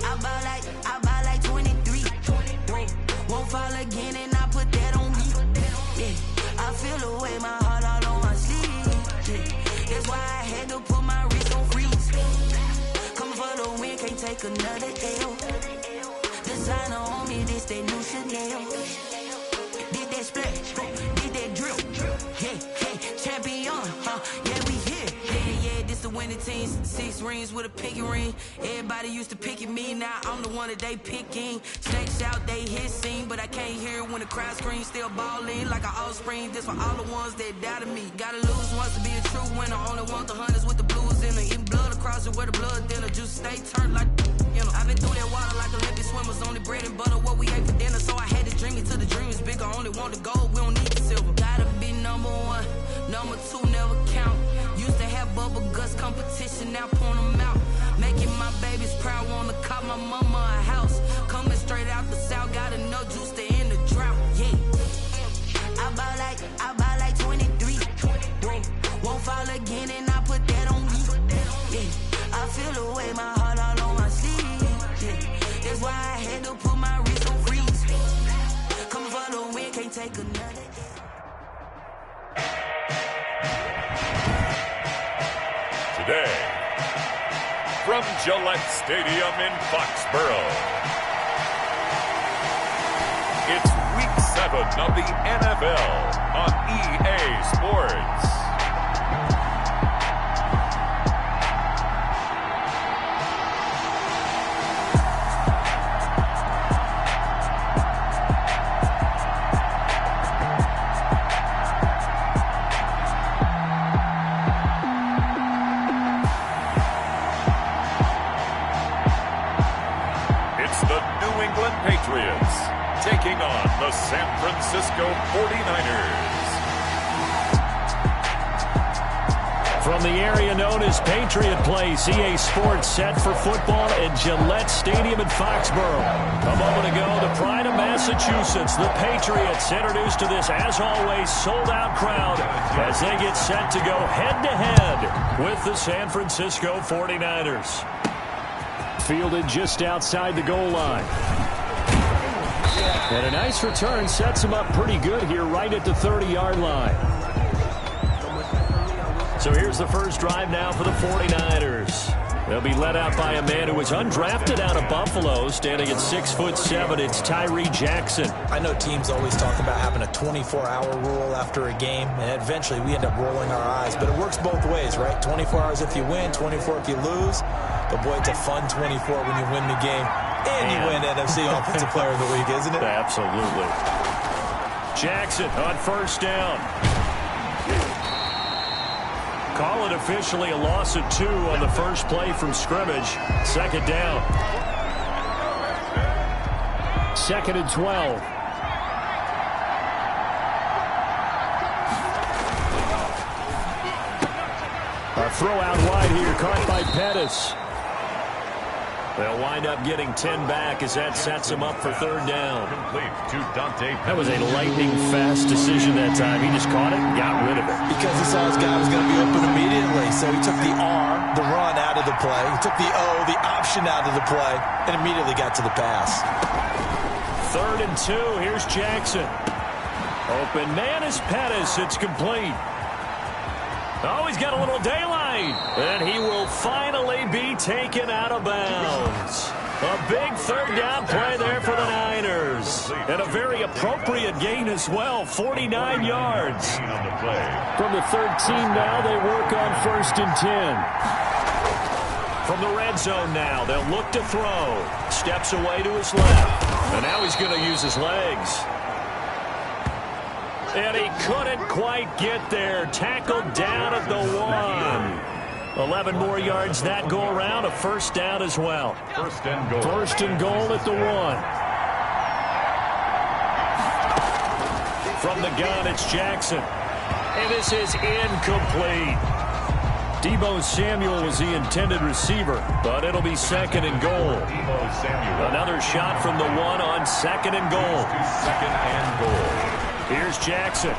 I buy like 23. Won't fall again and I put that on me. Yeah, I feel the way, my heart all on my sleeve. Yeah, that's why I had to put my wrist on freeze. Coming for the win, can't take another L. Designer on me, this that new Chanel. Did that splash, did that drill. Yeah, champion, yeah, we here. Yeah, this the winning team. 6 rings with a pinky ring. Everybody used to picking me, now I'm the one that they picking. Snakes out, they hit scene, but I can't hear it when the crowd screams. Still ballin' like an offspring. This for all the ones that doubted me. Gotta lose once to be a true winner. Only want the hunters with the blues in it. Eating blood across it where the blood dinner. Juice stay turned like, you know. I've been through that water like Olympic swimmers. Only bread and butter, what we ate for dinner. So I had to dream it till the dream is bigger. Only want the gold, we don't need the silver. Gotta be number 1, number 2 never count. Used to have bubble guts competition, now point them out. Making my babies proud, wanna call my mama a house. Coming straight out the south, got enough juice to end the drought. Yeah, I buy like 23. Won't fall again and I put that on me. Yeah, I feel the way, my heart all on my sleeve. Yeah, that's why I had to put my wrist on freeze. Coming for the win, can't take another. Today, from Gillette Stadium in Foxborough, it's Week 7 of the NFL on EA Sports. Patriots taking on the San Francisco 49ers. From the area known as Patriot Place, EA Sports set for football at Gillette Stadium in Foxborough. A moment ago, the pride of Massachusetts, the Patriots, introduced to this, as always, sold-out crowd as they get set to go head-to-head with the San Francisco 49ers. Fielded just outside the goal line. And a nice return sets him up pretty good here right at the 30-yard line. So here's the first drive now for the 49ers. They'll be led out by a man who was undrafted out of Buffalo, standing at 6'7". It's Tyree Jackson. I know teams always talk about having a 24-hour rule after a game, and eventually we end up rolling our eyes. But it works both ways, right? 24 hours if you win, 24 if you lose. But, boy, it's a fun 24 when you win the game. And you win NFC Offensive Player of the Week, isn't it? Absolutely. Jackson on first down. Call it officially a loss of 2 on the first play from scrimmage. Second down. 2nd and 12. A throw out wide here, caught by Pettis. They'll wind up getting 10 back as that sets him up for third down. Complete to Dante. That was a lightning-fast decision that time. He just caught it and got rid of it. Because he saw his guy was going to be open immediately. So he took the R, the run, out of the play. He took the O, the option, out of the play, and immediately got to the pass. 3rd and 2. Here's Jackson. Open man is Pettis. It's complete. Oh, he's got a little daylight. And he will finally be taken out of bounds. A big third down play there for the Niners. And a very appropriate gain as well, 49 yards. From the 13 now, they work on 1st and 10. From the red zone now, they'll look to throw. Steps away to his left. And now he's going to use his legs. And he couldn't quite get there. Tackled down at the 1. 11 more yards that go around. A first down as well. First and goal. First and goal at the 1. From the gun, it's Jackson. And this is incomplete. Deebo Samuel was the intended receiver, but it'll be 2nd and goal. Deebo Samuel. Another shot from the 1 on 2nd and goal. 2nd and goal. Here's Jackson.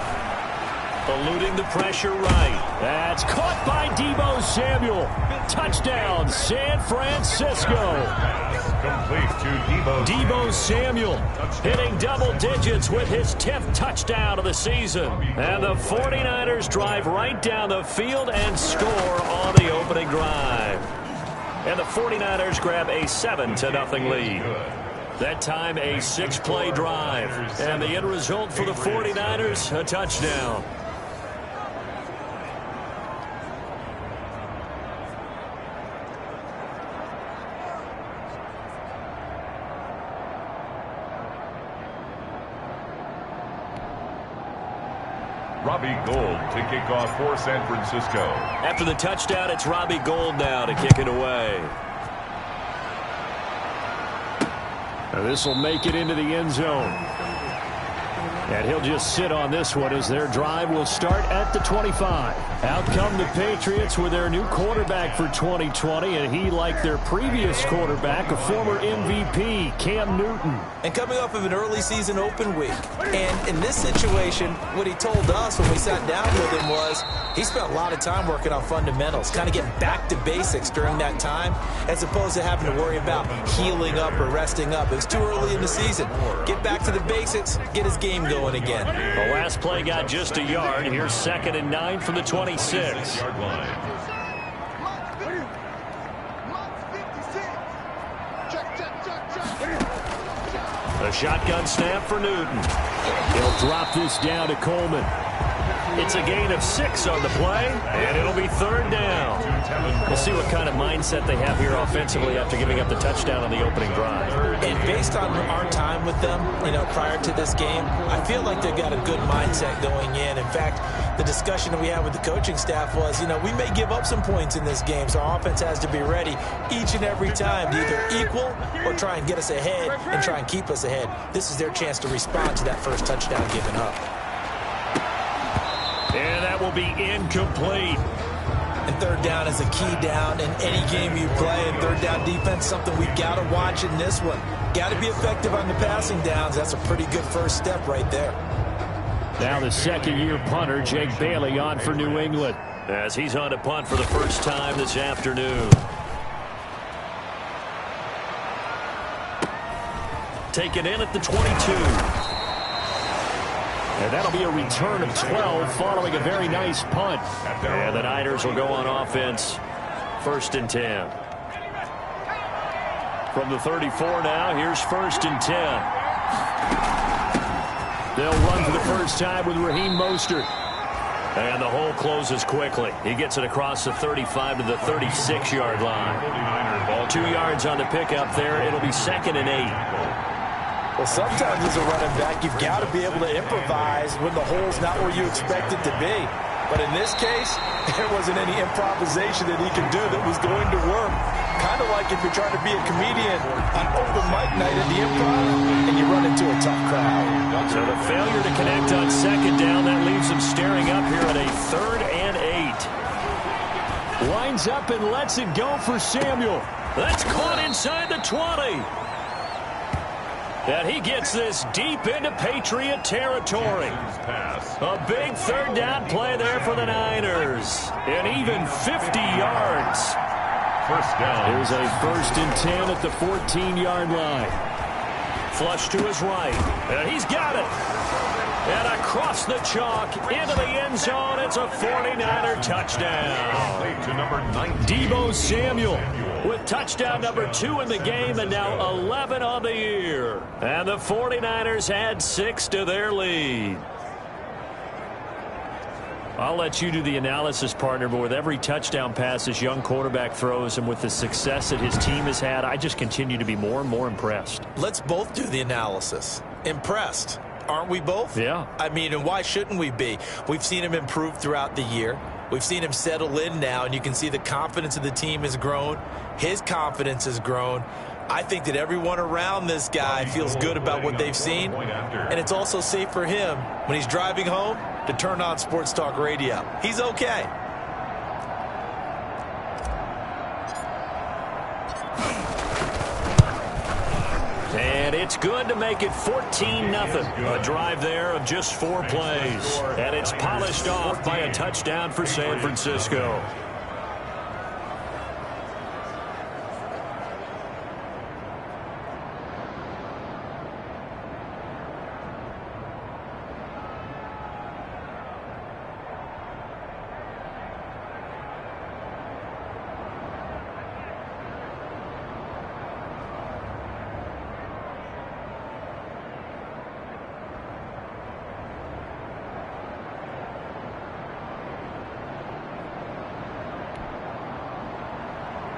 Eluding the pressure right. That's caught by Deebo Samuel. Touchdown, San Francisco. Complete to Deebo Samuel hitting double digits with his 10th touchdown of the season. And the 49ers drive right down the field and score on the opening drive. And the 49ers grab a 7-0 lead. That time a 6-play drive. And the end result for the 49ers, a touchdown. Robbie Gould to kick off for San Francisco. After the touchdown, it's Robbie Gould now to kick it away. This will make it into the end zone. And he'll just sit on this one as their drive will start at the 25. Out come the Patriots with their new quarterback for 2020, and he, like their previous quarterback, a former MVP, Cam Newton. And coming off of an early season open week. And in this situation, what he told us when we sat down with him was he spent a lot of time working on fundamentals, kind of getting back to basics during that time, as opposed to having to worry about healing up or resting up. It was too early in the season. Get back to the basics, get his game going again. The last play got just a yard. Here's 2nd and 9 from the 26. A shotgun snap for Newton. He'll drop this down to Coleman. It's a gain of 6 on the play, and it'll be 3rd down. We'll see what kind of mindset they have here offensively after giving up the touchdown on the opening drive. And based on our time with them, prior to this game, I feel like they've got a good mindset going in. In fact, the discussion that we had with the coaching staff was, we may give up some points in this game, so our offense has to be ready each and every time to either equal or try and get us ahead and try and keep us ahead. This is their chance to respond to that first touchdown given up. And that will be incomplete. And 3rd down is a key down in any game you play. And 3rd down defense, something we've got to watch in this one. Got to be effective on the passing downs. That's a pretty good first step right there. Now the 2nd-year punter, Jake Bailey, on for New England, as he's on to punt for the first time this afternoon. Taken in at the 22. And that'll be a return of 12 following a very nice punt. And the Niners will go on offense. 1st and 10. From the 34 now, here's 1st and 10. They'll run for the first time with Raheem Mostert. And the hole closes quickly. He gets it across the 35 to the 36-yard line. 2 yards on the pickup there. It'll be 2nd and 8. Well, sometimes as a running back, you've got to be able to improvise when the hole's not where you expect it to be. But in this case, there wasn't any improvisation that he could do that was going to work. Kind of like if you're trying to be a comedian on open mic night at the Improv and you run into a tough crowd. So the failure to connect on 2nd down, that leaves him staring up here at a 3rd and 8. Lines up and lets it go for Samuel. That's caught inside the 20. And he gets this deep into Patriot territory. A big 3rd down play there for the Niners. And even 50 yards. First down. Here's a 1st and 10 at the 14-yard line. Flush to his right. And he's got it. And across the chalk into the end zone. It's a 49er touchdown. To number 19. Deebo Samuel with touchdown number 2 in the game and now 11 on the year. And the 49ers add 6 to their lead. I'll let you do the analysis, partner, but with every touchdown pass this young quarterback throws and with the success that his team has had, I just continue to be more and more impressed. Let's both do the analysis. Impressed. Aren't we both? Yeah. I mean, and why shouldn't we be? We've seen him improve throughout the year. We've seen him settle in now, and you can see the confidence of the team has grown. His confidence has grown. I think that everyone around this guy feels good about what they've seen, and it's also safe for him when he's driving home to turn on Sports Talk Radio. He's okay. And it's good to make it 14-0. A drive there of just 4 plays. And it's polished off by a touchdown for San Francisco.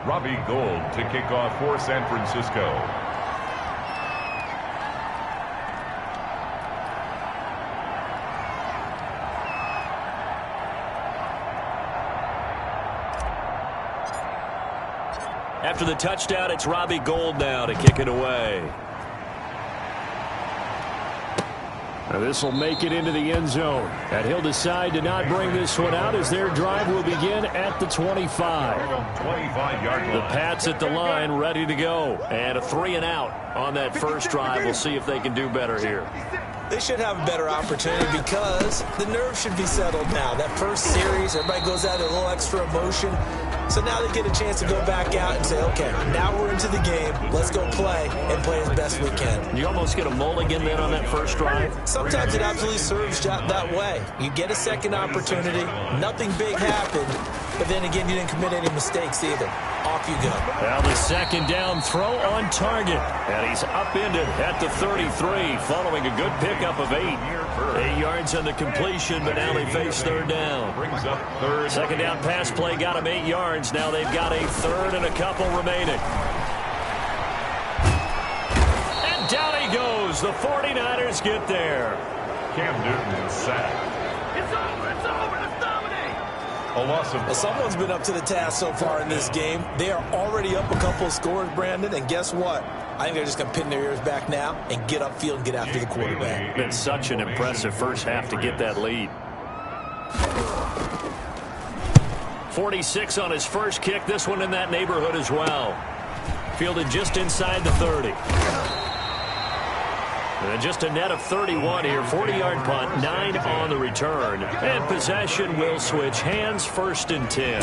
Robbie Gould to kick off for San Francisco. After the touchdown, it's Robbie Gould now to kick it away. This will make it into the end zone. And he'll decide to not bring this one out as their drive will begin at the 25. 25-yard line. The Pats at the line ready to go. And a 3-and-out on that first drive. We'll see if they can do better here. They should have a better opportunity because the nerves should be settled now. That first series, everybody goes out a little extra emotion. So now they get a chance to go back out and say, okay, now we're into the game. Let's go play and play as best we can. You almost get a mulligan then on that first drive? Sometimes it absolutely serves that way. You get a second opportunity. Nothing big happened. But then again, you didn't commit any mistakes either. Off you go. Well, the second down throw on target. And he's upended at the 33 following a good pickup of 8. 8 yards on the completion, but now they face third down. Brings up third. Second down pass play got him 8 yards. Now they've got a third and a couple remaining. And down he goes. The 49ers get there. Cam Newton is sacked. It's over. It's over. Let's dominate. A loss of... Well, someone's been up to the task so far in this game. They are already up a couple of scores, Brandon, and guess what? I think they're just going to pin their ears back now and get upfield and get after the quarterback. Been such an impressive first half to get that lead. 46 on his first kick. This one in that neighborhood as well. Fielded just inside the 30. And just a net of 31 here. 40-yard punt, 9 on the return. And possession will switch hands, 1st and 10.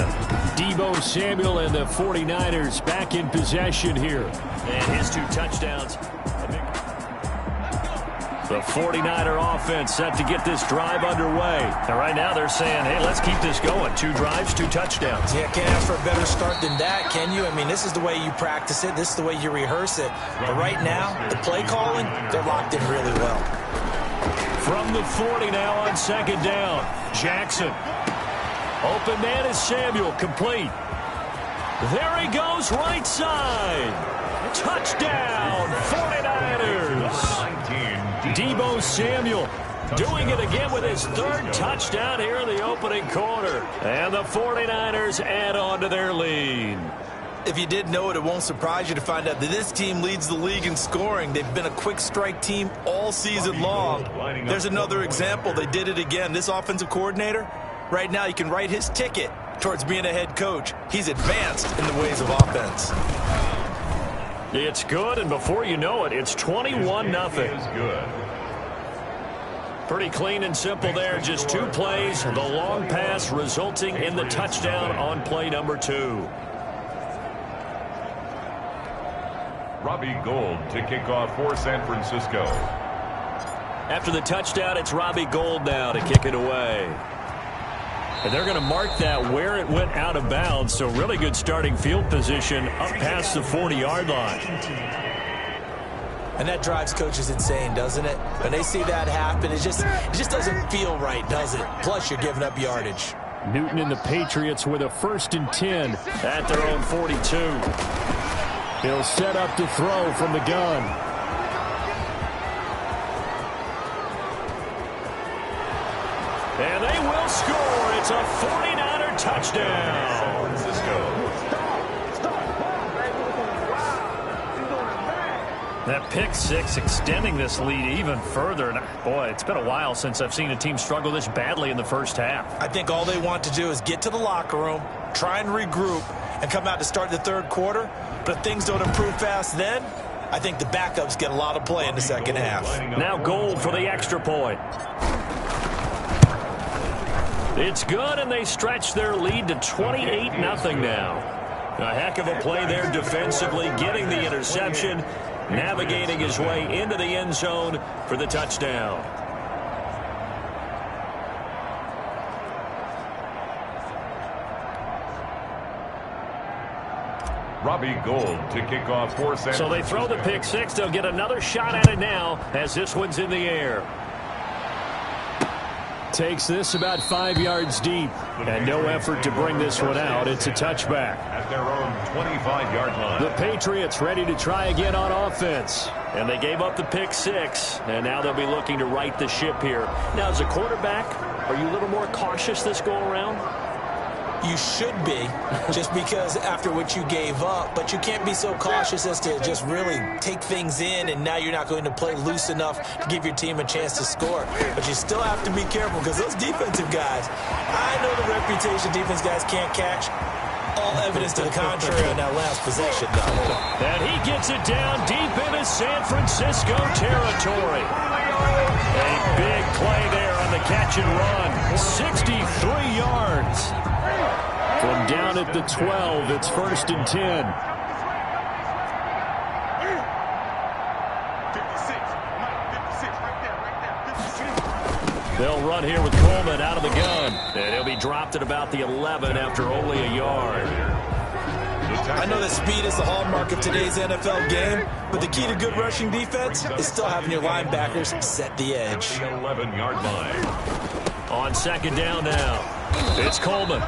Deebo Samuel and the 49ers back in possession here. And his 2 touchdowns. The 49er offense set to get this drive underway. And right now they're saying, hey, let's keep this going. 2 drives, 2 touchdowns. Yeah, can't ask for a better start than that, can you? I mean, this is the way you practice it. This is the way you rehearse it. But right now, the play calling, they're locked in really well. From the 40 now on second down. Jackson. Open man is Samuel, complete. There he goes, right side. Touchdown, 49ers. Deebo Samuel doing it again with his 3rd touchdown here in the opening quarter. And the 49ers add on to their lead. If you didn't know it, it won't surprise you to find out that this team leads the league in scoring. They've been a quick strike team all season long. There's another example. They did it again. This offensive coordinator, right now you can write his ticket towards being a head coach. He's advanced in the ways of offense. It's good, and before you know it, it's 21-0. Good. Pretty clean and simple there. Just 2 plays. The long pass resulting in the touchdown on play number 2. Robbie Gould to kick off for San Francisco. After the touchdown, it's Robbie Gould now to kick it away. And they're going to mark that where it went out of bounds. So really good starting field position up past the 40-yard line. And that drives coaches insane, doesn't it? When they see that happen, it just doesn't feel right, does it? Plus, you're giving up yardage. Newton and the Patriots with a 1st and 10 at their own 42. He'll set up to throw from the gun. And they will score. It's a 49er touchdown. San Francisco. That pick 6 extending this lead even further. And boy, it's been a while since I've seen a team struggle this badly in the first half. I think all they want to do is get to the locker room, try and regroup, and come out to start the 3rd quarter. But if things don't improve fast then, I think the backups get a lot of play in the second half. Now Gould for the extra point. It's good, and they stretch their lead to 28-0 now. A heck of a play there defensively, getting the interception, navigating his way into the end zone for the touchdown. Robbie Gould to kick off for San So they throw the pick six. They'll get another shot at it now as this one's in the air. Takes this about 5 yards deep. And no effort to bring this one out. It's a touchback. At their own 25-yard line. The Patriots ready to try again on offense. And they gave up the pick six. And now they'll be looking to right the ship here. Now, as a quarterback, are you a little more cautious this go around? You should be, just because after what you gave up, but you can't be so cautious as to just really take things in, and now you're not going to play loose enough to give your team a chance to score. But you still have to be careful, because those defensive guys, I know the reputation defense guys can't catch. All evidence to the contrary on that last possession, though. And he gets it down deep into San Francisco territory. A big play there on the catch and run. 63 yards. From down at the 12, it's 1st and 10. 56. Right there. 56. They'll run here with Coleman out of the gun. And he'll be dropped at about the 11 after only a yard. I know that speed is the hallmark of today's NFL game, but the key to good rushing defense is still having your linebackers set the edge. The 11-yard line. On second down now, it's Coleman.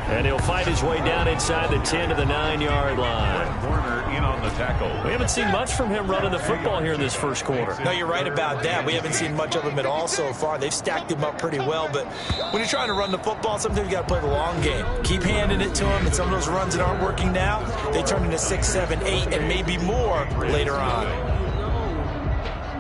And he'll fight his way down inside the 10 to the 9-yard line. Warner in on the tackle. We haven't seen much from him running the football here in this first quarter. No, you're right about that. We haven't seen much of him at all so far. They've stacked him up pretty well, but when you're trying to run the football, sometimes you got to play the long game. Keep handing it to him, and some of those runs that aren't working now, they turn into 6, 7, 8, and maybe more later on.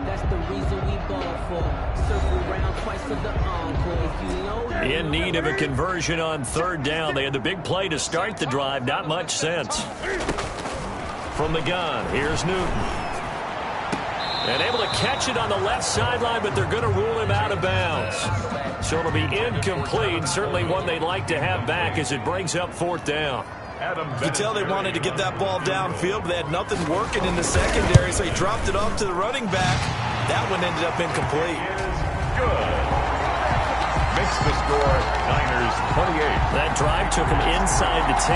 That's the reason we ball for. Circle around twice for the encore. If you know. In need of a conversion on third down. They had the big play to start the drive. Not much sense. From the gun, here's Newton. And able to catch it on the left sideline, but they're going to rule him out of bounds. So it'll be incomplete. Certainly one they'd like to have back as it brings up 4th down. You can tell they wanted to get that ball downfield, but they had nothing working in the secondary, so he dropped it off to the running back. That one ended up incomplete. Good. Makes the score Niners 28. That drive took him inside the 10.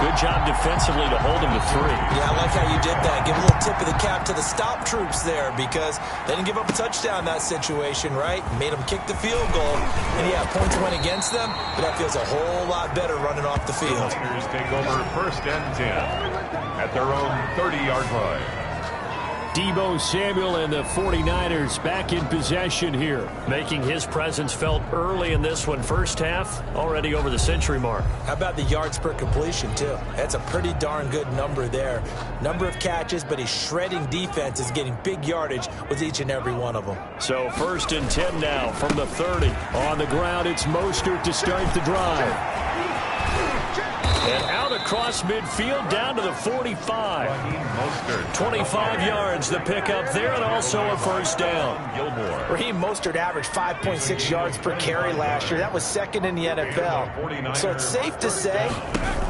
Good job defensively to hold him to 3. Yeah, I like how you did that. Give a little tip of the cap to the stop troops there, because they didn't give up a touchdown in that situation, right? Made them kick the field goal. And yeah, points went against them, but that feels a whole lot better running off the field. Niners take over 1st and 10 at their own 30-yard line. Deebo Samuel and the 49ers back in possession here, making his presence felt early in this one. First half, already over the century mark. How about the yards per completion, too? That's a pretty darn good number there. Number of catches, but his shredding defense is getting big yardage with each and every one of them. So 1st and 10 now from the 30. On the ground, it's Mostert to start the drive. And out across midfield down to the 45. 25 yards the pickup there, and also a 1st down. Gilmore. Raheem Mostert averaged 5.6 yards per carry last year. That was 2nd in the NFL. So it's safe to say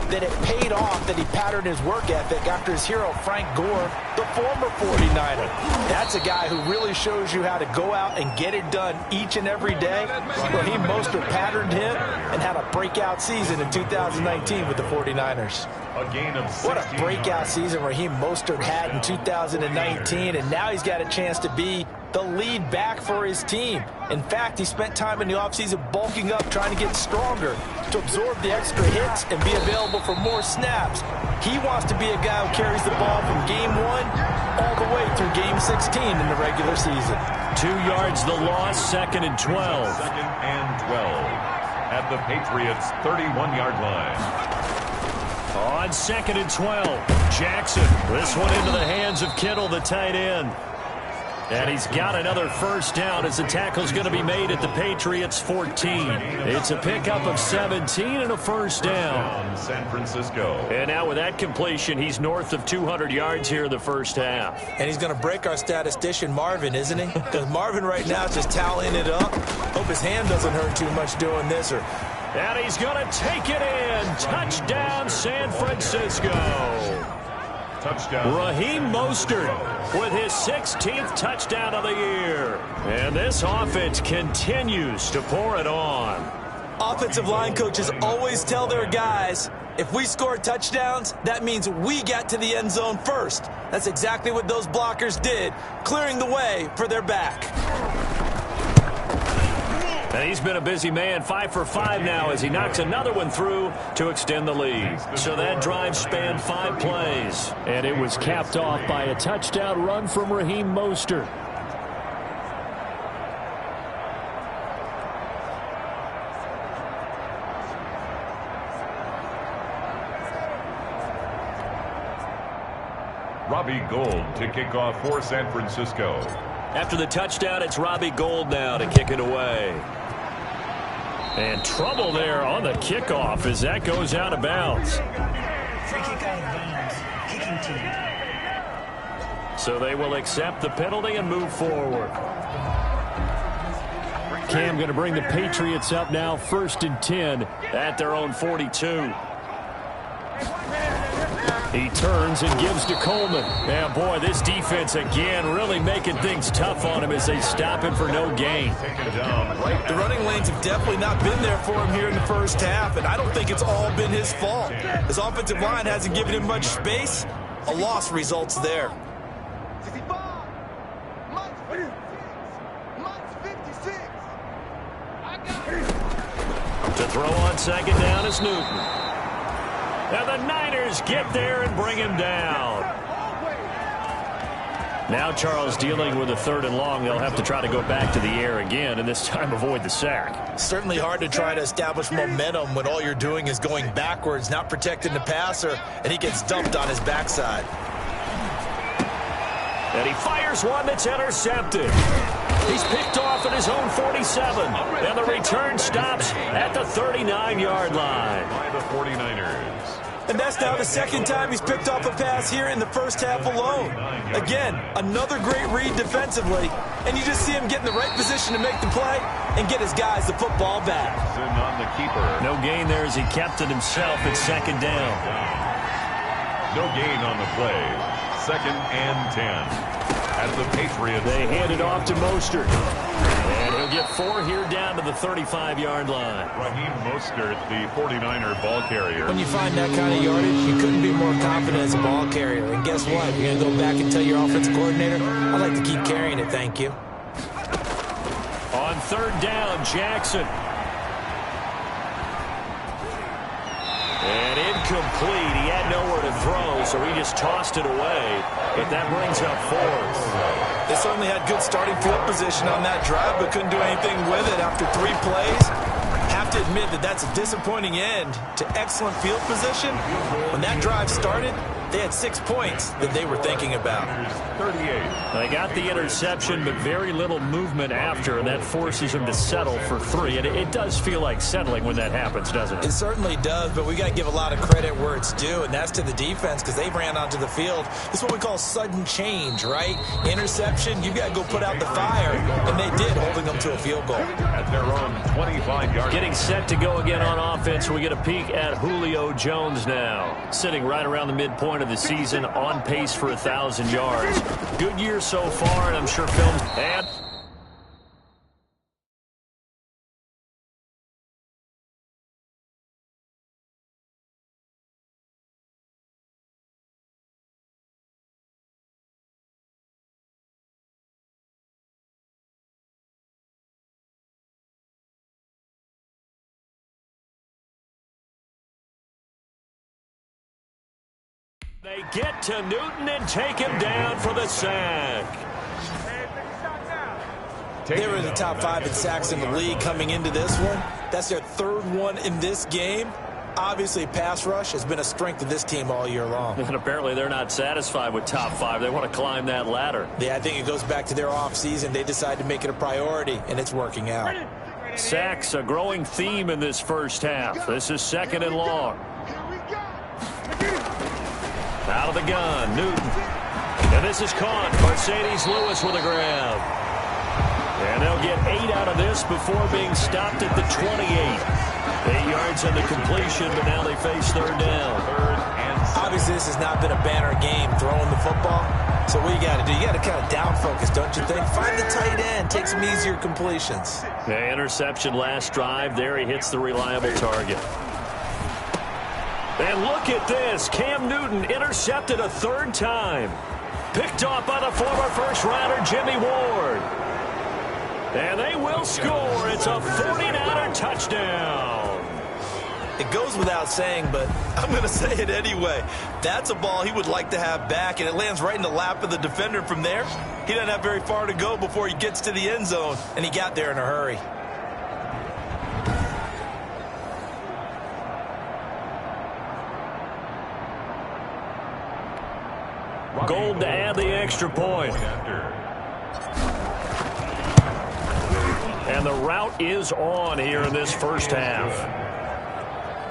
that it paid off that he patterned his work ethic after his hero Frank Gore, the former 49er. That's a guy who really shows you how to go out and get it done each and every day. Raheem Mostert patterned him and had a breakout season in 2019 with the 49ers. A gain of 16 What a breakout season Raheem Mostert had in 2019, and now he's got a chance to be the lead back for his team. In fact, he spent time in the offseason bulking up, trying to get stronger, to absorb the extra hits and be available for more snaps. He wants to be a guy who carries the ball from game 1 all the way through game 16 in the regular season. 2 yards the loss, 2nd and 12. 2nd and 12 at the Patriots' 31-yard line. On 2nd and 12, Jackson. This one into the hands of Kittle, the tight end. And he's got another first down as the tackle's going to be made at the Patriots 14. It's a pickup of 17 and a first down. San Francisco. And now with that completion, he's north of 200 yards here in the first half. And he's going to break our statistician Marvin, isn't he? Because Marvin right now is just tallying it up. Hope his hand doesn't hurt too much doing this. And he's going to take it in. Touchdown, San Francisco. Touchdown. Raheem Mostert with his 16th touchdown of the year. And this offense continues to pour it on. Offensive line coaches always tell their guys, if we score touchdowns, that means we get to the end zone first. That's exactly what those blockers did, clearing the way for their back. And he's been a busy man, 5 for 5 now as he knocks another one through to extend the lead. So that drive spanned 5 plays. And it was capped off by a touchdown run from Raheem Mostert. Robbie Gould to kick off for San Francisco. After the touchdown, it's Robbie Gould now to kick it away. And trouble there on the kickoff as that goes out of bounds. Free kick out of bounds. Kicking team. So they will accept the penalty and move forward. Cam going to bring the Patriots up now, 1st and 10 at their own 42. He turns and gives to Coleman. Yeah, boy, this defense again really making things tough on him as they stop him for no gain. The running lanes have definitely not been there for him here in the first half, and I don't think it's all been his fault. His offensive line hasn't given him much space. A loss results there. To throw on 2nd down is Newton. And the Niners get there and bring him down. Now Charles dealing with a 3rd and long. They'll have to try to go back to the air again and this time avoid the sack. Certainly hard to try to establish momentum when all you're doing is going backwards, not protecting the passer, and he gets dumped on his backside. And he fires one that's intercepted. He's picked off at his own 47. And the return stops at the 39-yard line. By the 49ers. And that's now the 2nd time he's picked off a pass here in the first half alone. Again, another great read defensively, and you just see him get in the right position to make the play and get his guys the football back. On the keeper. No gain there as he kept it himself at 2nd down. No gain on the play. 2nd and 10. As the Patriots. They hand it off to Mostert. And he'll get 4 here down to the 35-yard line. Raheem Mostert, the 49er ball carrier. When you find that kind of yardage, you couldn't be more confident as a ball carrier. And guess what? You're going to go back and tell your offensive coordinator, I'd like to keep carrying it, thank you. On 3rd down, Jackson. And incomplete. He had nowhere to throw, so he just tossed it away. But that brings up 4th. They certainly had good starting field position on that drive, but couldn't do anything with it after 3 plays. Have to admit that that's a disappointing end to excellent field position. When that drive started, they had 6 points that they were thinking about. 38. They got the interception, but very little movement after, and that forces them to settle for 3. And it does feel like settling when that happens, doesn't it? It certainly does, but we got to give a lot of credit where it's due, and that's to the defense because they ran onto the field. This is what we call sudden change, right? Interception, you got to go put out the fire, and they did, holding them to a field goal. At their own 25-yard. Getting set to go again on offense. We get a peek at Julio Jones now, sitting right around the midpoint of the season, on pace for 1,000 yards. Good year so far, and I'm sure films and they get to Newton and take him down for the sack. They were in the top 5 in sacks in the league coming into this one. That's their 3rd one in this game. Obviously, pass rush has been a strength of this team all year long. And apparently they're not satisfied with top 5. They want to climb that ladder. Yeah, I think it goes back to their offseason. They decided to make it a priority, and it's working out. Sacks, a growing theme in this first half. This is 2nd and long. Out of the gun, Newton. And this is caught. Mercedes Lewis with a grab. And they'll get 8 out of this before being stopped at the 28. 8 yards on the completion, but now they face 3rd down. Obviously, this has not been a banner game throwing the football. So what you got to do, you got to kind of down focus, don't you think? Find the tight end, take some easier completions. The interception last drive. There he hits the reliable target. And look at this. Cam Newton intercepted a 3rd time. Picked off by the former first-rounder Jimmy Ward. And they will score. It's a 49er touchdown. It goes without saying, but I'm going to say it anyway. That's a ball he would like to have back, and it lands right in the lap of the defender. From there, he doesn't have very far to go before he gets to the end zone, and he got there in a hurry. Gold to add the extra point. And the route is on here in this first half.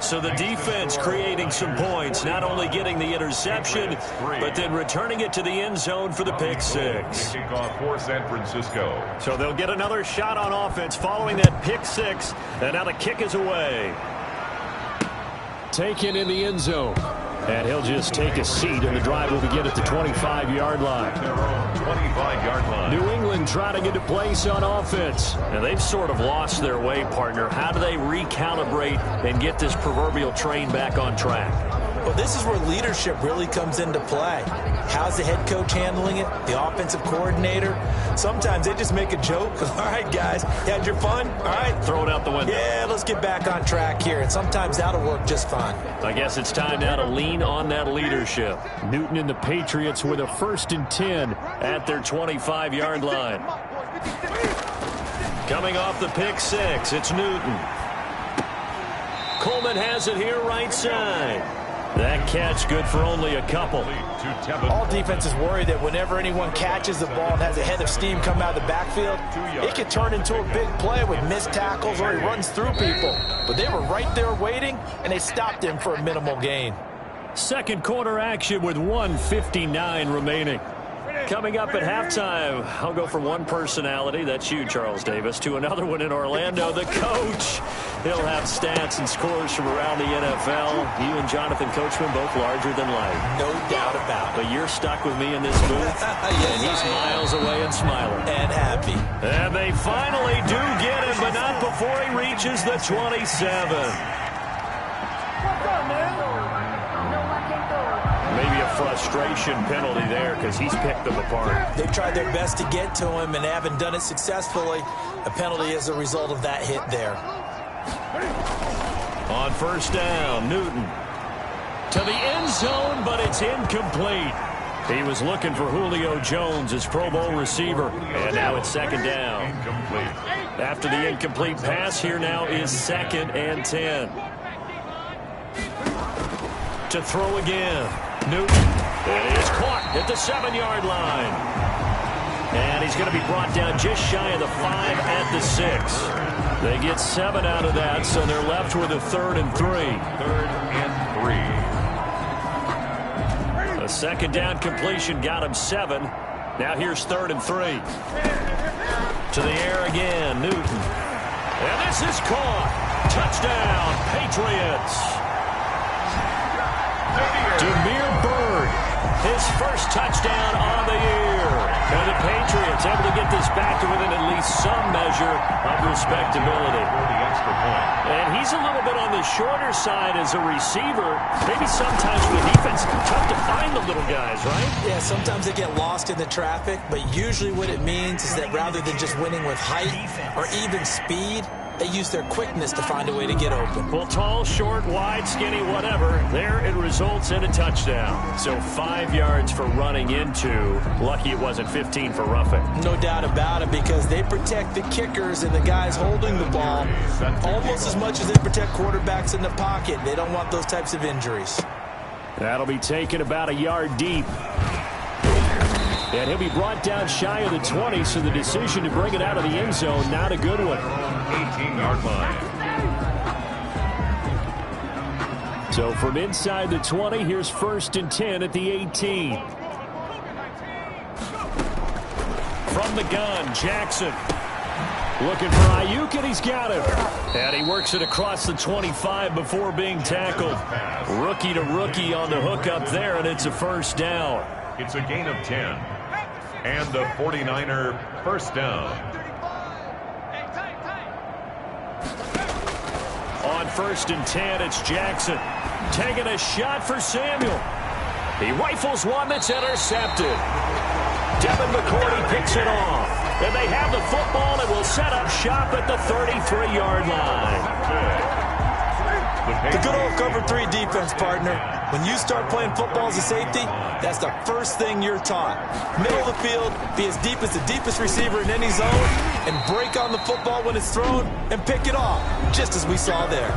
So the defense creating some points, not only getting the interception, but then returning it to the end zone for the pick 6. Kickoff for San Francisco. So they'll get another shot on offense following that pick 6, and now the kick is away. Taken in the end zone. And he'll just take a seat, and the drive will begin at the 25-yard line. 25-yard line. New England trying to get a place on offense. And they've sort of lost their way, partner. How do they recalibrate and get this proverbial train back on track? Well, this is where leadership really comes into play. How's the head coach handling it? The offensive coordinator? Sometimes they just make a joke. All right, guys, you had your fun? All right. Throw it out the window. Yeah, let's get back on track here. And sometimes that'll work just fine. I guess it's time now to lean on that leadership. Newton and the Patriots with a 1st and 10 at their 25-yard line. Coming off the pick 6, it's Newton. Coleman has it here right side. That catch good for only a couple. All defenses worry that whenever anyone catches the ball and has a head of steam come out of the backfield, it can turn into a big play with missed tackles or he runs through people. But they were right there waiting, and they stopped him for a minimal gain. Second quarter action with 1:59 remaining. Coming up at halftime, I'll go from one personality, that's you, Charles Davis, to another one in Orlando, the coach. He'll have stats and scores from around the NFL. You and Jonathan Coachman both larger than life. No doubt about it. But you're stuck with me in this booth, and he's miles away and smiling. And happy. And they finally do get him, but not before he reaches the 27. Maybe a frustration penalty there because he's picked them apart. They've tried their best to get to him and haven't done it successfully. A penalty as a result of that hit there. On 1st down, Newton to the end zone, but it's incomplete. He was looking for Julio Jones, his Pro Bowl receiver, and now it's 2nd down. Incomplete. After the incomplete pass, here now is 2nd and 10. To throw again. Newton. It is caught at the 7-yard line. And he's going to be brought down just shy of the 5 at the 6. They get 7 out of that, so they're left with a 3rd and 3. 3rd and 3. A 2nd down completion got him 7. Now here's 3rd and 3. To the air again, Newton. And this is caught. Touchdown, Patriots. Damiere Byrd, his first touchdown on the year. And the Patriots able to get this back to within at least some measure of respectability. And he's a little bit on the shorter side as a receiver. Maybe sometimes for the defense, tough to find the little guys, right? Yeah, sometimes they get lost in the traffic, but usually what it means is that rather than just winning with height or even speed, They use their quickness to find a way to get open. Well, tall, short, wide, skinny, whatever, there it results in a touchdown. So 5 yards for running into. Lucky it wasn't 15 for roughing. No doubt about it, because they protect the kickers and the guys holding the ball almost as much as they protect quarterbacks in the pocket. They don't want those types of injuries. That'll be taken about a yard deep. And he'll be brought down shy of the 20, so the decision to bring it out of the end zone, not a good one. 18-yard line. So from inside the 20, here's 1st and 10 at the 18. From the gun, Jackson. Looking for Ayuk, and he's got him. And he works it across the 25 before being tackled. Rookie to rookie on the hook up there, and it's a first down. It's a gain of 10. And the 49er first down. On 1st and 10, it's Jackson. Taking a shot for Samuel. He rifles one that's intercepted. Devin McCourty picks it off. And they have the football and will set up shop at the 33-yard line. The good old cover 3 defense, partner. When you start playing football as a safety, that's the first thing you're taught. Middle of the field, be as deep as the deepest receiver in any zone, and break on the football when it's thrown and pick it off, just as we saw there.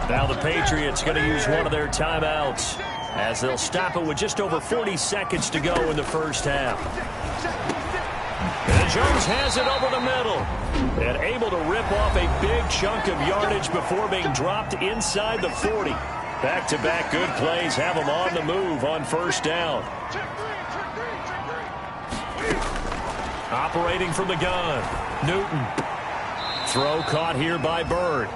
Now the Patriots going to use one of their timeouts as they'll stop it with just over 40 seconds to go in the first half. And Jones has it over the middle and able to rip off a big chunk of yardage before being dropped inside the 40. Back-to-back good plays have him on the move on first down. Operating from the gun, Newton. Throw caught here by Bird.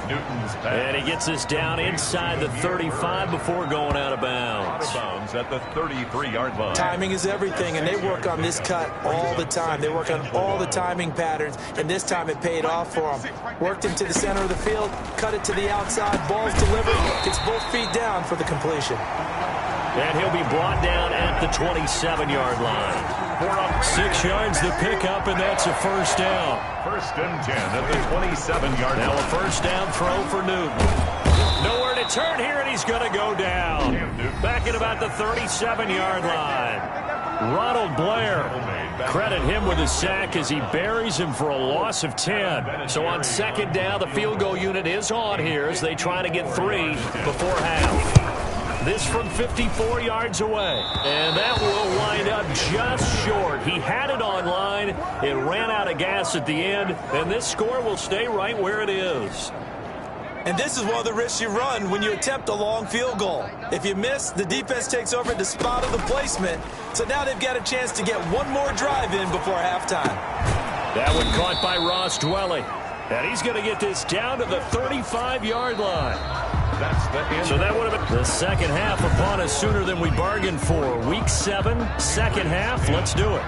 Newton's pass. And he gets us down inside the 35 before going out of bounds. Out of bounds at the 33-yard line. Timing is everything, and they work on this cut all the time. They work on all the timing patterns, and this time it paid off for them. Worked into the center of the field, cut it to the outside, ball's delivered, gets both feet down for the completion. And he'll be brought down at the 27-yard line. 6 yards the pickup, and that's a first down. 1st and 10 at the 27-yard line. Now a first down throw for Newton. Nowhere to turn here, and he's going to go down. Back at about the 37-yard line. Ronald Blair. Credit him with a sack as he buries him for a loss of 10. So on 2nd down, the field goal unit is on here as they try to get 3 before half. This from 54 yards away. And that will wind up just short. He had it on line. It ran out of gas at the end. And this score will stay right where it is. And this is one of the risks you run when you attempt a long field goal. If you miss, the defense takes over at the spot of the placement. So now they've got a chance to get one more drive in before halftime. That one caught by Ross Dwelly. And he's going to get this down to the 35-yard line. That's the end. So that would have been the second half upon us sooner than we bargained for. Week 7, second half. Let's do it.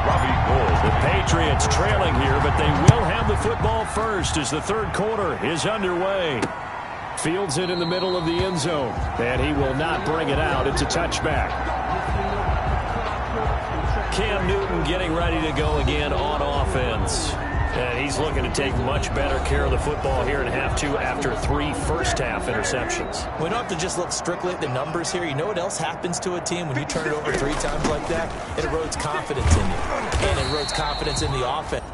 Robbie Gould. The Patriots trailing here, but they will have the football first as the third quarter is underway. Fields it in the middle of the end zone, and he will not bring it out. It's a touchback. Cam Newton getting ready to go again on offense. And he's looking to take much better care of the football here in half 2 after 3 first-half interceptions. We don't have to just look strictly at the numbers here. You know what else happens to a team when you turn it over 3 times like that? It erodes confidence in you. And it erodes confidence in the offense.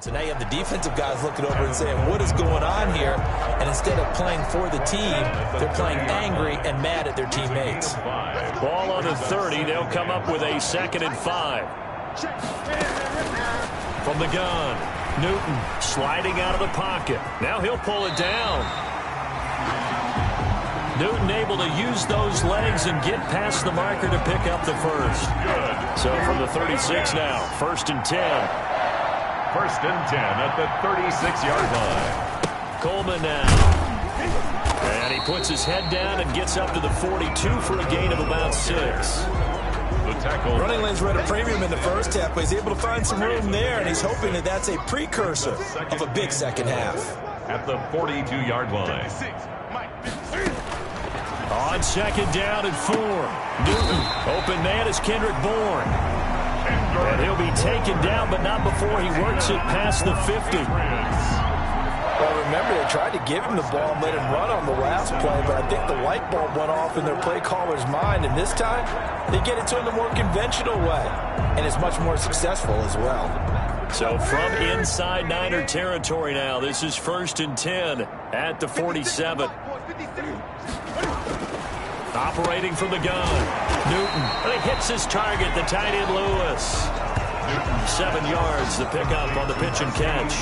So now you have the defensive guys looking over and saying, what is going on here? And instead of playing for the team, they're playing angry and mad at their teammates. Ball on the 30. They'll come up with a 2nd and 5. From the gun, Newton sliding out of the pocket. Now he'll pull it down. Newton able to use those legs and get past the marker to pick up the first. Good. So from the 36 now, 1st and 10. 1st and 10 at the 36-yard line. Coleman now. And he puts his head down and gets up to the 42 for a gain of about 6. The tackle. Running lanes were at a premium in the first half, but he's able to find some room there, and he's hoping that that's a precursor of a big second half. At the 42-yard line. On 2nd down and 4. Newton, open man is Kendrick Bourne. And he'll be taken down, but not before he works it past the 50. Well, remember, they tried to give him the ball and let him run on the last play, but I think the light bulb went off in their play caller's mind, and this time they get it to him the more conventional way, and it's much more successful as well. So from inside Niner territory now, this is 1st and 10 at the 47. Operating from the gun, Newton. And he hits his target, the tight end Lewis. Newton, 7 yards, the pickup on the pitch and catch.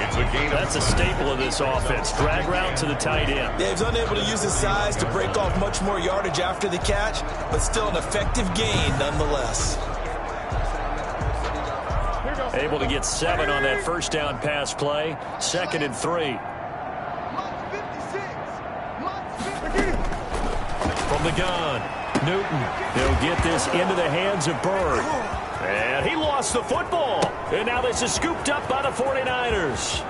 It's a gain. That's a staple of this offense. Drag route to the tight end. Yeah, he's unable to use his size to break off much more yardage after the catch, but still an effective gain nonetheless. Able to get 7 on that 1st down pass play. 2nd and 3. From the gun, Newton. He'll get this into the hands of Bird. And he lost the football. And now this is scooped up by the 49ers.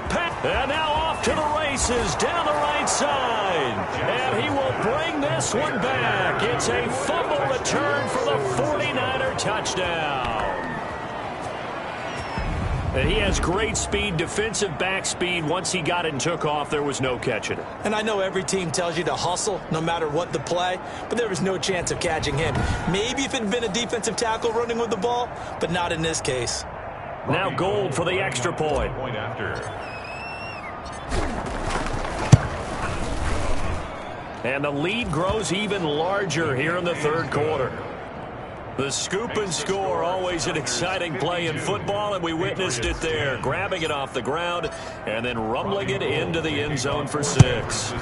And now off to the races down the right side. And he will bring this one back. It's a fumble return for the 49er touchdown. And he has great speed, defensive back speed. Once he got it and took off, there was no catching it. And I know every team tells you to hustle no matter what the play, but there was no chance of catching him. Maybe if it had been a defensive tackle running with the ball, but not in this case. Now Gold for the extra point. Point after. And the lead grows even larger here in the 3rd quarter. The scoop and score, always an exciting play in football, and we witnessed it there. Grabbing it off the ground and then rumbling it into the end zone for 6.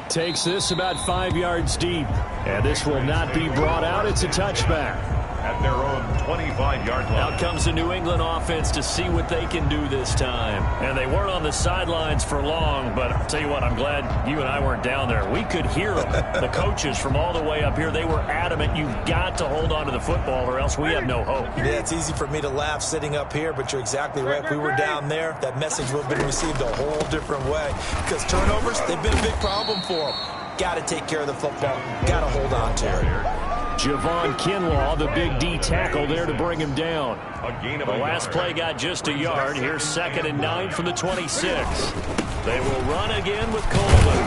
Takes this about 5 yards deep. And this will not be brought out. It's a touchback. At their own 25-yard line. Out comes the New England offense to see what they can do this time. And they weren't on the sidelines for long, but I'll tell you what, I'm glad you and I weren't down there. We could hear them. The coaches from all the way up here, they were adamant, you've got to hold on to the football or else we have no hope. Yeah, it's easy for me to laugh sitting up here, but you're exactly right. If we were down there, that message would have been received a whole different way. Because turnovers, they've been a big problem for them. Got to take care of the football. Got to hold on to it. Javon Kinlaw, the big D tackle there to bring him down. The last play got just a yard. Here's 2nd and 9 from the 26. They will run again with Coleman.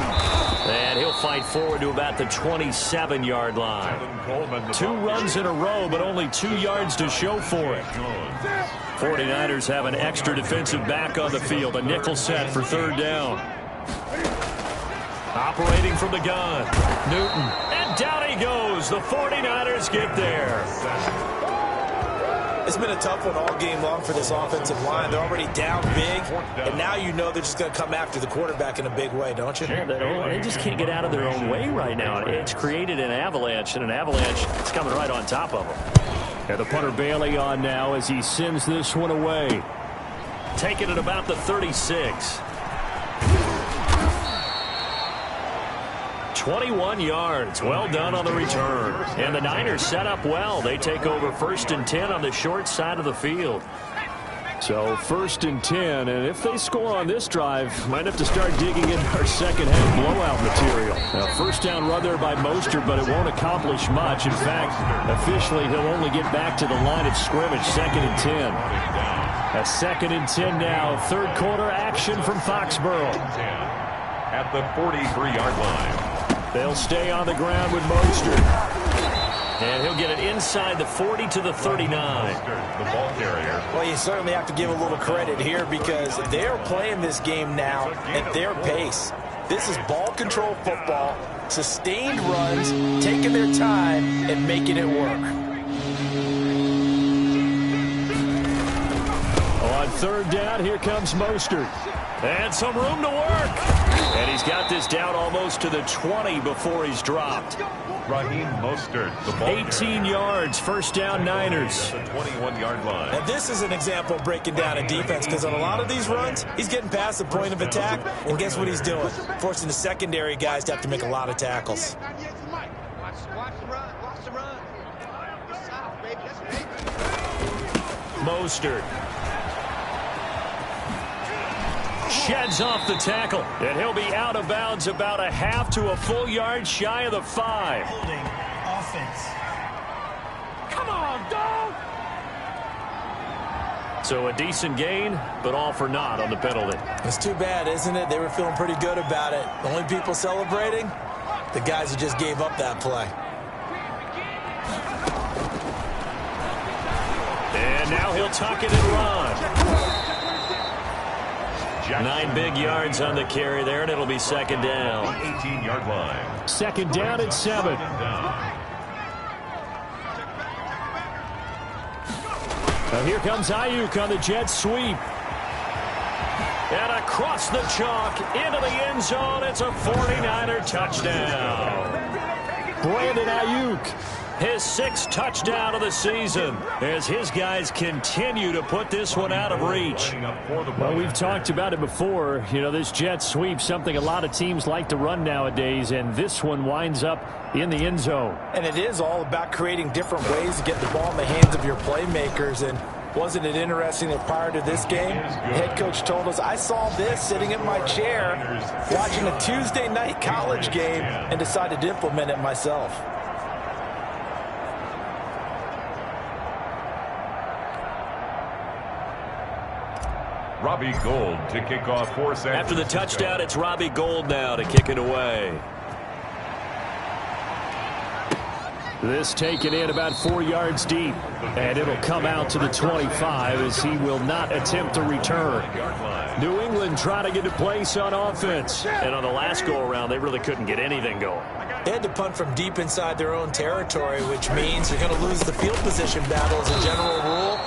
And he'll fight forward to about the 27-yard line. 2 runs in a row, but only 2 yards to show for it. 49ers have an extra defensive back on the field. A nickel set for 3rd down. Operating from the gun, Newton. And down he goes. The 49ers get there. It's been a tough one all game long for this offensive line. They're already down big, and now you know they're just going to come after the quarterback in a big way, don't you? Yeah, they just can't get out of their own way right now. It's created an avalanche, and an avalanche is coming right on top of them. And the punter Bailey on now as he sends this one away. Taking it about the 36. 21 yards. Well done on the return. And the Niners set up well. They take over 1st and 10 on the short side of the field. So 1st and 10, and if they score on this drive, might have to start digging into our second half blowout material. Now, 1st down run there by Mostert, but it won't accomplish much. In fact, officially, he'll only get back to the line of scrimmage, 2nd and 10. A 2nd and 10 now. 3rd quarter action from Foxborough. At the 43-yard line. They'll stay on the ground with Mostert. And he'll get it inside the 40 to the 39. The ball carrier. Well, you certainly have to give a little credit here because they're playing this game now at their pace. This is ball control football, sustained runs, taking their time and making it work. On third down, here comes Mostert. And some room to work. And he's got this down almost to the 20 before he's dropped. Raheem Mostert, the ball 18 yards, first down Niners. The 21-yard line. And this is an example of breaking down a defense because on a lot of these runs, he's getting past the point of attack, and guess what he's doing? Forcing the secondary guys to have to make a lot of tackles. Mostert sheds off the tackle, and he'll be out of bounds about a half to a full yard shy of the 5. Holding offense. Come on, dog! So a decent gain, but all for naught on the penalty. It's too bad, isn't it? They were feeling pretty good about it. The only people celebrating, the guys who just gave up that play. And now he'll tuck it and run. 9 big yards on the carry there, and it'll be second down. 18-yard line. Second down at 7. Now here comes Ayuk on the jet sweep. And across the chalk into the end zone. It's a 49er touchdown. Brandon Ayuk, his 6th touchdown of the season, as his guys continue to put this one out of reach. Well, we've talked about it before. You know, this jet sweep, something a lot of teams like to run nowadays, and this one winds up in the end zone. And it is all about creating different ways to get the ball in the hands of your playmakers. And wasn't it interesting that prior to this game, the head coach told us, I saw this sitting in my chair watching a Tuesday night college game and decided to implement it myself. Robbie Gould to kick off for San After the Francisco. touchdown, it's Robbie Gould now to kick it away. This taken in about 4 yards deep, and it'll come out to the 25 as he will not attempt to return. New England trying to get to place on offense, and on the last go-around, they really couldn't get anything going. They had to punt from deep inside their own territory, which means you're going to lose the field position battle as a general rule.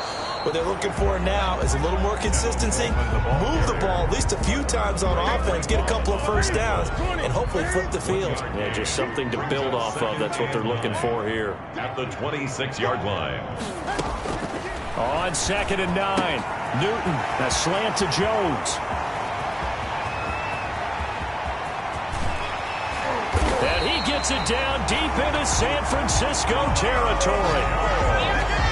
What they're looking for now is a little more consistency, move the ball at least a few times on offense, get a couple of first downs, and hopefully flip the field. Yeah, just something to build off of. That's what they're looking for here. At the 26-yard line. On 2nd and 9, Newton, a slant to Jones. And he gets it down deep into San Francisco territory.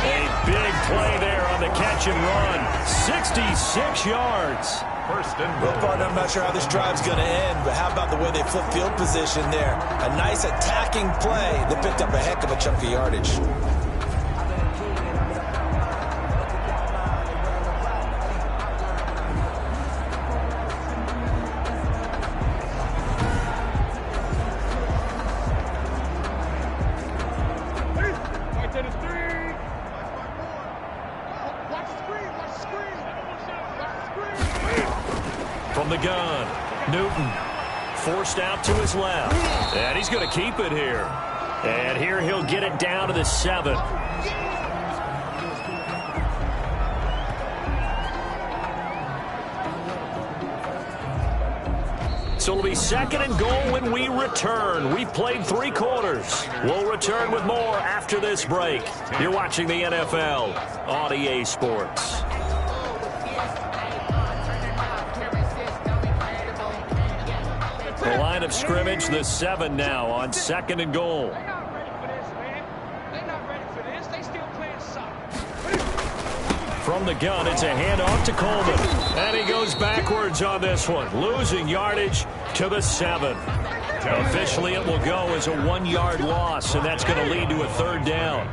A big play there on the catch and run. 66 yards. First and Well, partner, I'm not sure how this drive's going to end, but how about the way they flip field position there? A nice attacking play that picked up a heck of a chunk of yardage. From the gun, Newton forced out to his left. And he's going to keep it here. And here he'll get it down to the 7. So it'll be 2nd and goal when we return. We've played 3 quarters. We'll return with more after this break. You're watching the NFL on EA Sports. The line of scrimmage, the 7 now on 2nd and goal. From the gun, it's a handoff to Coleman. And he goes backwards on this one, losing yardage to the 7. Officially, it will go as a 1-yard loss, and that's going to lead to a 3rd down.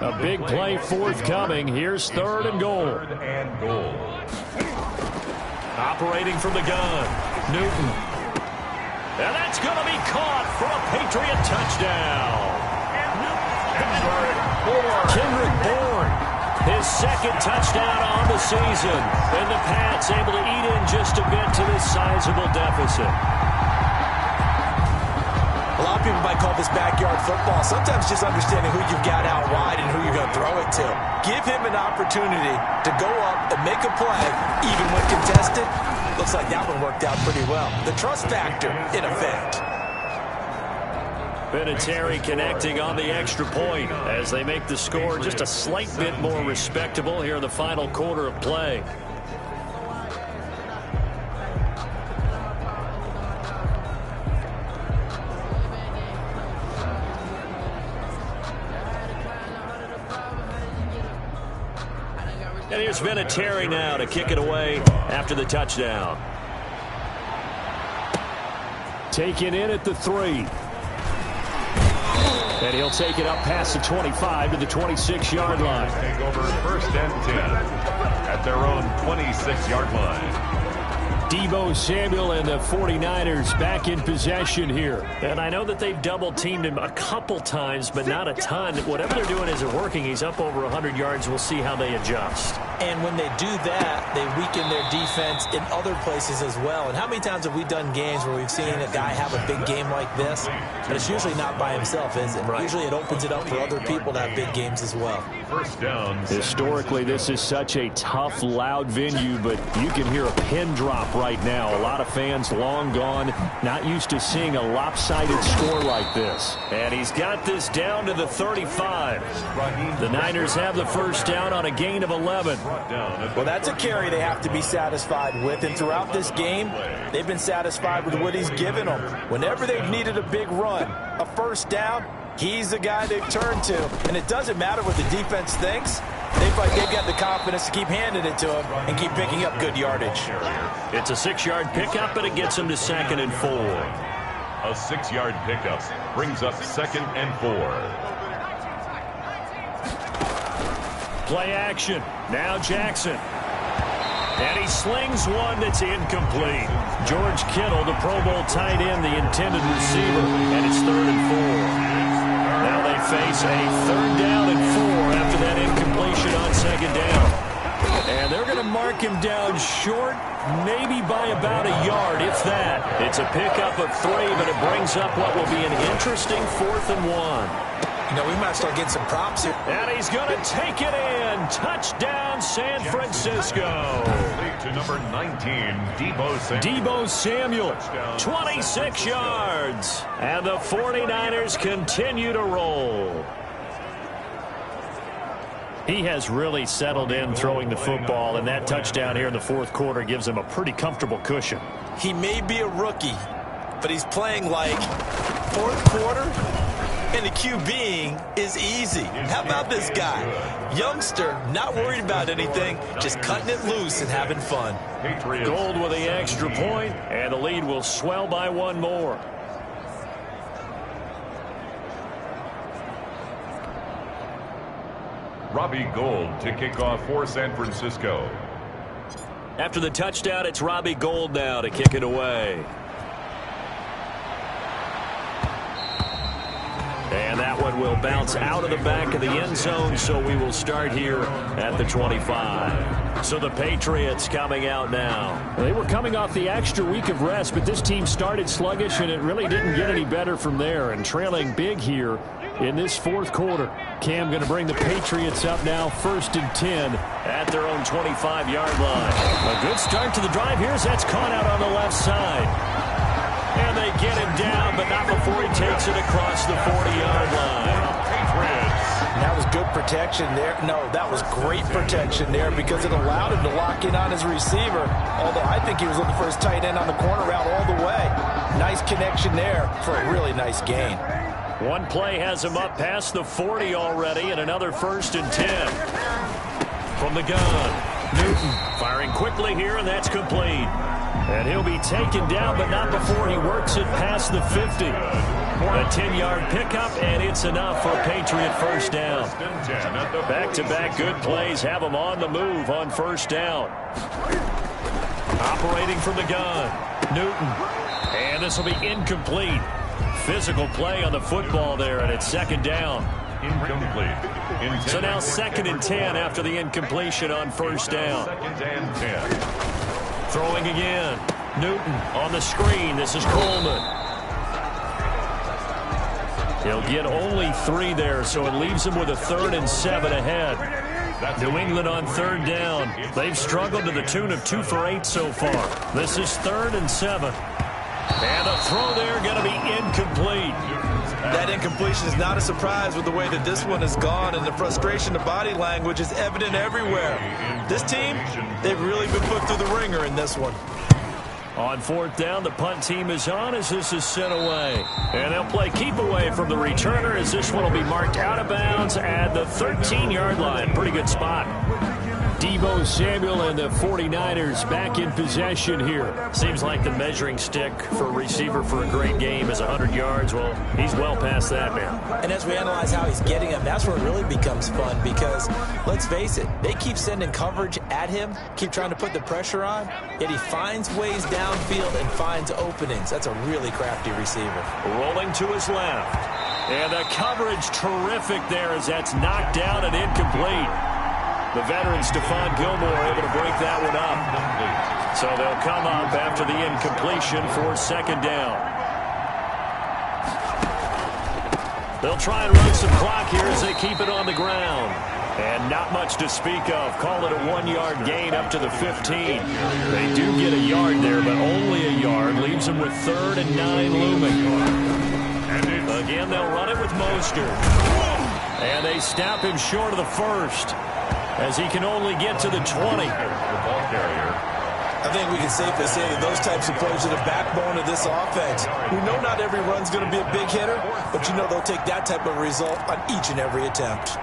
A big play forthcoming. Here's 3rd and goal. 3rd and goal. Operating from the gun, Newton. And that's going to be caught for a Patriot touchdown. Kendrick Bourne, his second touchdown on the season. And the Pats able to eat in just a bit to this sizable deficit. A lot of people might call this backyard football. Sometimes just understanding who you've got out wide and who you're going to throw it to. Give him an opportunity to go up and make a play, even when contested. Looks like that one worked out pretty well. The trust factor, in effect. Vinatieri connecting on the extra point as they make the score just a slight bit more respectable here in the final quarter of play. And here's Vinatieri now to kick it away after the touchdown. Taken in at the 3. And he'll take it up past the 25 to the 26-yard line. Take over 1st and 10 at their own 26-yard line. Deebo Samuel and the 49ers back in possession here. And I know that they've double-teamed him a couple times, but not a ton. Whatever they're doing isn't working. He's up over 100 yards. We'll see how they adjust. And when they do that, they weaken their defense in other places as well. And how many times have we done games where we've seen a guy have a big game like this? But it's usually not by himself, is it? Right. Usually it opens it up for other people to have big games as well. First downs. Historically, this is such a tough, loud venue, but you can hear a pin drop right now. A lot of fans long gone, not used to seeing a lopsided score like this. And he's got this down to the 35. The Niners have the first down on a gain of 11. Well, that's a carry they have to be satisfied with. And throughout this game, they've been satisfied with what he's given them. Whenever they've needed a big run, a first down, he's the guy they've turned to. And it doesn't matter what the defense thinks. They've got the confidence to keep handing it to him and keep picking up good yardage. It's a 6-yard pickup, but it gets him to 2nd and 4. A 6-yard pickup brings up 2nd and 4. Play action. Now Jackson. And he slings one that's incomplete. George Kittle, the Pro Bowl tight end, the intended receiver, and it's 3rd and 4. Now they face a 3rd down and 4 after that incompletion on 2nd down. And they're going to mark him down short, maybe by about a yard, if that. It's a pickup of 3, but it brings up what will be an interesting 4th and 1. You know, we might start getting some props here. And he's going to take it in. Touchdown, San Francisco. To number 19, Deebo Samuel, 26 yards. And the 49ers continue to roll. He has really settled in throwing the football, and that touchdown here in the 4th quarter gives him a pretty comfortable cushion. He may be a rookie, but he's playing like 4th quarter. And the QBing is easy. How about this guy? Youngster, not worried about anything, just cutting it loose and having fun. Gold with the extra point, and the lead will swell by 1 more. Robbie Gould to kick off for San Francisco. After the touchdown, it's Robbie Gould now to kick it away. And that one will bounce out of the back of the end zone, so we will start here at the 25. So the Patriots coming out now. They were coming off the extra week of rest, but this team started sluggish, and it really didn't get any better from there. And trailing big here in this 4th quarter. Cam going to bring the Patriots up now, 1st and 10 at their own 25-yard line. A good start to the drive here as that's caught out on the left side. And they get him down, but not before he takes it across the 40-yard line. That was good protection there. No, that was great protection there because it allowed him to lock in on his receiver. Although I think he was looking for his tight end on the corner route all the way. Nice connection there for a really nice gain. One play has him up past the 40 already, and another 1st and 10. From the gun, Newton firing quickly here, and that's complete. And he'll be taken down, but not before he works it past the 50. A 10-yard pickup, and it's enough for a Patriot 1st down. Back-to-back good plays have him on the move on 1st down. Operating from the gun, Newton. And this will be incomplete. Physical play on the football there, and it's 2nd down. Incomplete. So now 2nd and 10 after the incompletion on first down. 2nd and 10. Throwing again. Newton on the screen. This is Coleman. He'll get only 3 there, so it leaves him with a 3rd and 7 ahead. New England on 3rd down. They've struggled to the tune of 2 for 8 so far. This is 3rd and 7. And a throw there going to be incomplete. That incompletion is not a surprise with the way that this one has gone, and the frustration, the body language is evident everywhere. This team, they've really been put through the ringer in this one. On 4th down, the punt team is on as this is sent away. And they'll play keep away from the returner as this one will be marked out of bounds at the 13-yard line. Pretty good spot. Deebo Samuel and the 49ers back in possession here. Seems like the measuring stick for a receiver for a great game is 100 yards. Well, he's well past that now. And as we analyze how he's getting them, that's where it really becomes fun because, let's face it, they keep sending coverage at him, keep trying to put the pressure on, yet he finds ways downfield and finds openings. That's a really crafty receiver. Rolling to his left. And the coverage terrific there as that's knocked down and incomplete. The veteran Stephon Gilmore able to break that one up. So they'll come up after the incompletion for 2nd down. They'll try and run some clock here as they keep it on the ground. And not much to speak of. Call it a 1-yard gain up to the 15. They do get a yard there, but only a yard. Leaves them with 3rd and 9 looming. Again, they'll run it with Mostert. And they snap him short of the 1st. As he can only get to the 20. The ball carrier. I think we can safely say that those types of plays are the backbone of this offense. We know not every run's going to be a big hitter, but you know they'll take that type of result on each and every attempt.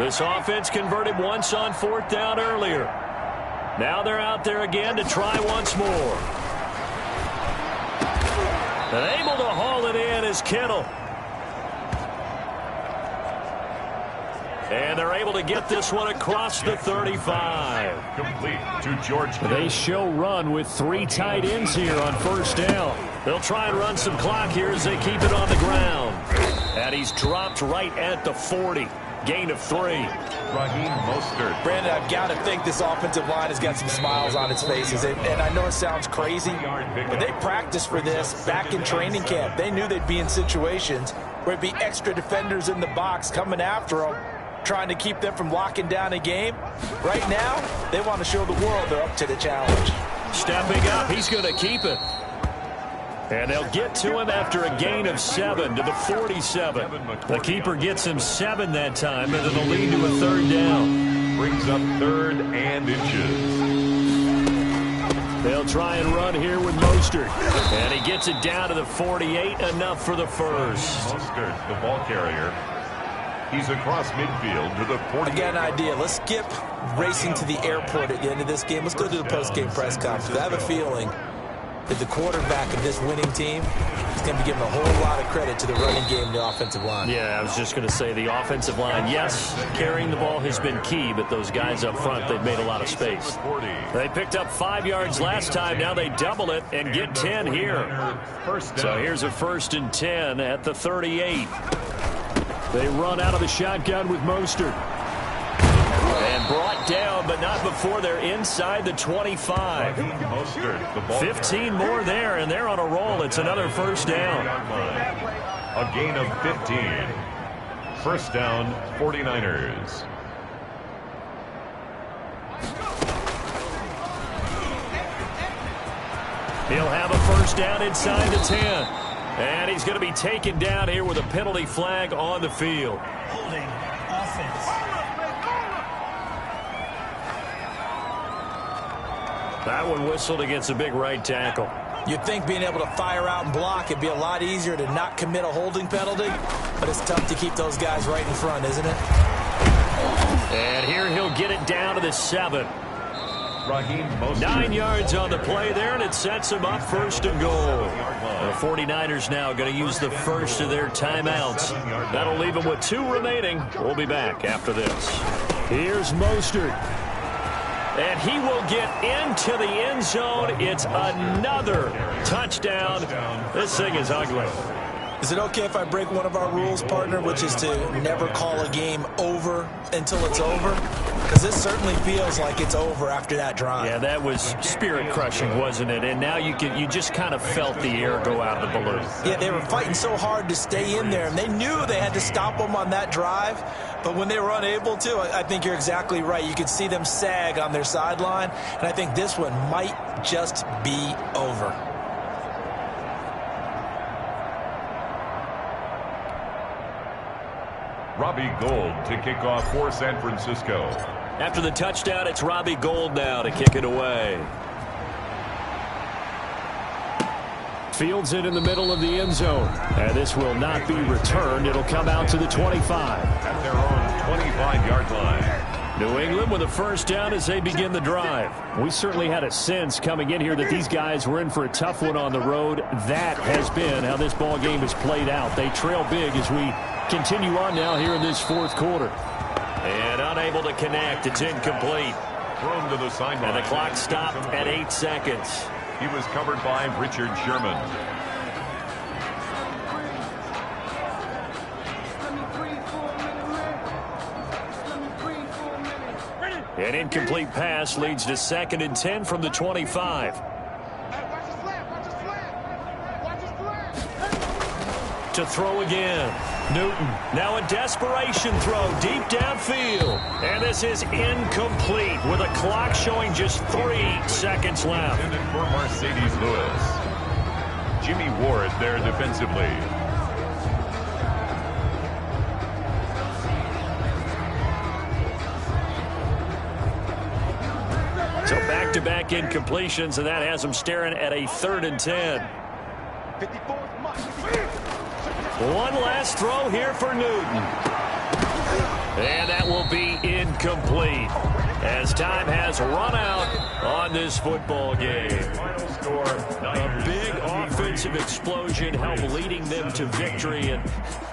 This offense converted once on 4th down earlier. Now they're out there again to try once more. And able to haul it in is Kittle. And they're able to get this one across the 35. Complete to George Kittle. They show run with 3 tight ends here on 1st down. They'll try and run some clock here as they keep it on the ground. And he's dropped right at the 40. Gain of 3. Raheem Mostert. Brandon, I've got to think this offensive line has got some smiles on its faces. And I know it sounds crazy, but they practiced for this back in training camp. They knew they'd be in situations where it'd be extra defenders in the box coming after them, trying to keep them from locking down a game. Right now, they want to show the world they're up to the challenge. Stepping up, he's going to keep it. And they'll get to him after a gain of 7 to the 47. The keeper gets him 7 that time, and it'll lead to a 3rd down. Brings up 3rd and inches. They'll try and run here with Mostert. And he gets it down to the 48, enough for the 1st. Mostert, the ball carrier. He's across midfield to the 40. Again, an idea. Let's skip racing to the airport at the end of this game. Let's go to the post-game press conference. I have a feeling that the quarterback of this winning team is going to be given a whole lot of credit to the running game and the offensive line. Yeah, I was just going to say the offensive line, yes, carrying the ball has been key, but those guys up front, they've made a lot of space. They picked up 5 yards last time. Now they double it and get 10 here. So here's a 1st and 10 at the 38. They run out of the shotgun with Mostert. And brought down, but not before they're inside the 25. 15 more there, and they're on a roll. It's another 1st down. A gain of 15. 1st down, 49ers. He'll have a 1st down inside the 10. And he's going to be taken down here with a penalty flag on the field. Holding offense. That one whistled against a big right tackle. You'd think being able to fire out and block it'd be a lot easier to not commit a holding penalty, but it's tough to keep those guys right in front, isn't it? And here he'll get it down to the 7. Raheem Mostert. 9 yards on the play there, and it sets him up 1st and goal. The 49ers now going to use the first of their timeouts. That'll leave them with 2 remaining. We'll be back after this. Here's Mostert. And he will get into the end zone. It's another touchdown. This thing is ugly. Is it okay if I break one of our rules, partner, which is to never call a game over until it's over? Because this certainly feels like it's over after that drive. Yeah, that was spirit-crushing, wasn't it? And now you just kind of felt the air go out of the balloon. Yeah, they were fighting so hard to stay in there, and they knew they had to stop them on that drive. But when they were unable to, I think you're exactly right. You could see them sag on their sideline, and I think this one might just be over. Robbie Gould to kick off for San Francisco. After the touchdown, it's Robbie Gould now to kick it away. Fields it in the middle of the end zone. And this will not be returned. It'll come out to the 25. At their own 25-yard line. New England with a first down as they begin the drive. We certainly had a sense coming in here that these guys were in for a tough one on the road. That has been how this ball game has played out. They trail big as we continue on now here in this fourth quarter. And unable to connect. It's incomplete. Thrown to the sideline. And the clock stopped at 8 seconds. He was covered by Richard Sherman. An incomplete pass leads to 2nd and 10 from the 25. To throw again. Newton, now a desperation throw deep downfield. And this is incomplete with a clock showing just 3 seconds left. Intended for Mercedes Lewis. Jimmy Ward there defensively. So back-to-back incompletions, and that has them staring at a 3rd and 10. One last throw here for Newton. And that will be incomplete as time has run out on this football game. A big offensive explosion helped leading them to victory. And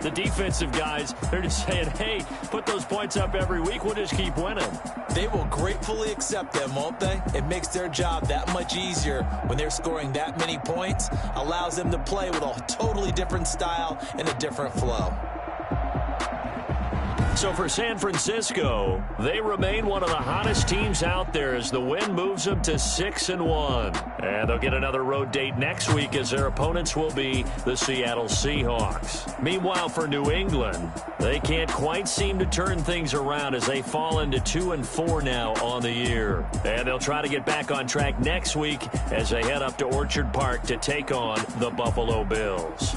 the defensive guys, they're just saying, hey, put those points up every week. We'll just keep winning. They will gratefully accept them, won't they? It makes their job that much easier when they're scoring that many points. Allows them to play with a totally different style and a different flow. So for San Francisco, they remain one of the hottest teams out there as the win moves them to 6-1. And they'll get another road date next week as their opponents will be the Seattle Seahawks. Meanwhile, for New England, they can't quite seem to turn things around as they fall into 2-4 now on the year. And they'll try to get back on track next week as they head up to Orchard Park to take on the Buffalo Bills.